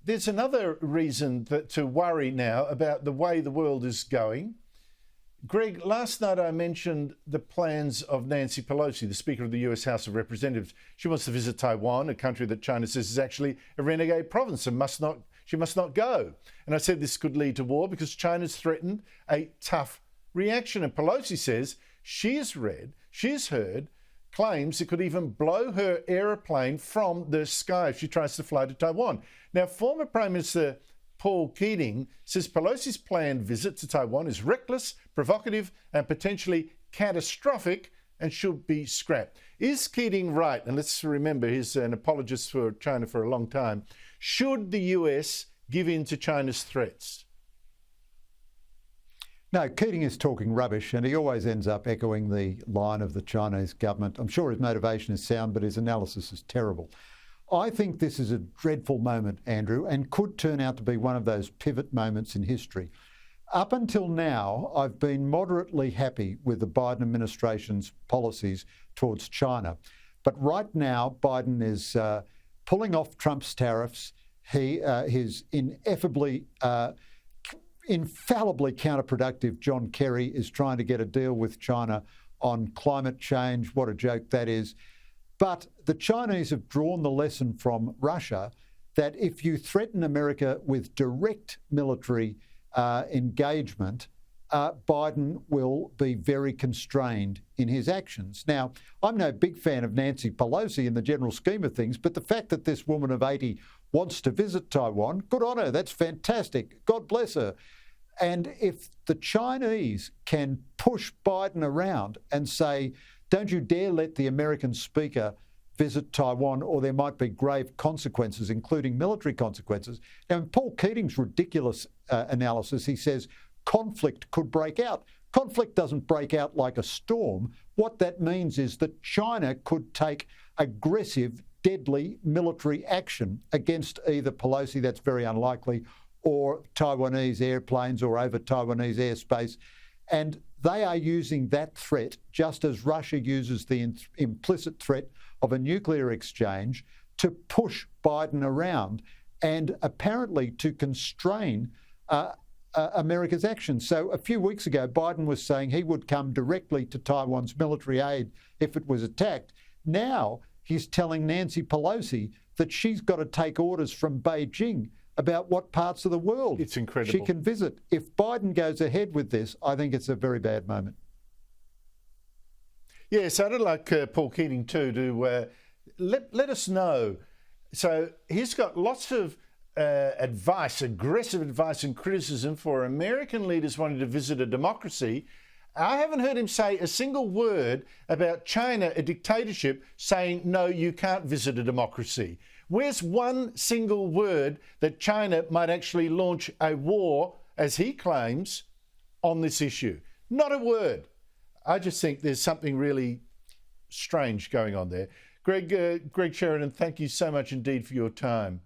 there's another reason to worry now about the way the world is going. Greg, last night I mentioned the plans of Nancy Pelosi, the Speaker of the US House of Representatives. She wants to visit Taiwan, a country that China says is actually a renegade province and she must not go. And I said this could lead to war because China's threatened a tough reaction. And Pelosi says she's heard claims it could even blow her aeroplane from the sky if she tries to fly to Taiwan. Now, former Prime Minister Paul Keating says Pelosi's planned visit to Taiwan is reckless, provocative and potentially catastrophic and should be scrapped. Is Keating right? And let's remember, he's an apologist for China for a long time. Should the US give in to China's threats? No, Keating is talking rubbish, and he always ends up echoing the line of the Chinese government. I'm sure his motivation is sound, but his analysis is terrible. I think this is a dreadful moment, Andrew, and could turn out to be one of those pivot moments in history. Up until now, I've been moderately happy with the Biden administration's policies towards China. But right now, Biden is pulling off Trump's tariffs. His infallibly counterproductive John Kerry is trying to get a deal with China on climate change. What a joke that is. But the Chinese have drawn the lesson from Russia that if you threaten America with direct military engagement, Biden will be very constrained in his actions. Now, I'm no big fan of Nancy Pelosi in the general scheme of things, but the fact that this woman of 80 wants to visit Taiwan, good on her, that's fantastic. God bless her. And if the Chinese can push Biden around and say, don't you dare let the American speaker visit Taiwan or there might be grave consequences, including military consequences. Now, in Paul Keating's ridiculous analysis, he says conflict could break out. Conflict doesn't break out like a storm. What that means is that China could take aggressive, deadly military action against either Pelosi, that's very unlikely, or Taiwanese airplanes or over Taiwanese airspace. And they are using that threat, just as Russia uses the implicit threat of a nuclear exchange, to push Biden around and apparently to constrain America's actions. So a few weeks ago, Biden was saying he would come directly to Taiwan's military aid if it was attacked. Now he's telling Nancy Pelosi that she's got to take orders from Beijing about what parts of the world it's incredible. She can visit. If Biden goes ahead with this, I think it's a very bad moment. Yes, I'd like Paul Keating too to let us know. So he's got lots of advice, aggressive advice and criticism for American leaders wanting to visit a democracy. I haven't heard him say a single word about China, a dictatorship, saying, no, you can't visit a democracy. Where's one single word that China might actually launch a war, as he claims, on this issue? Not a word. I just think there's something really strange going on there. Greg Sheridan, thank you so much indeed for your time.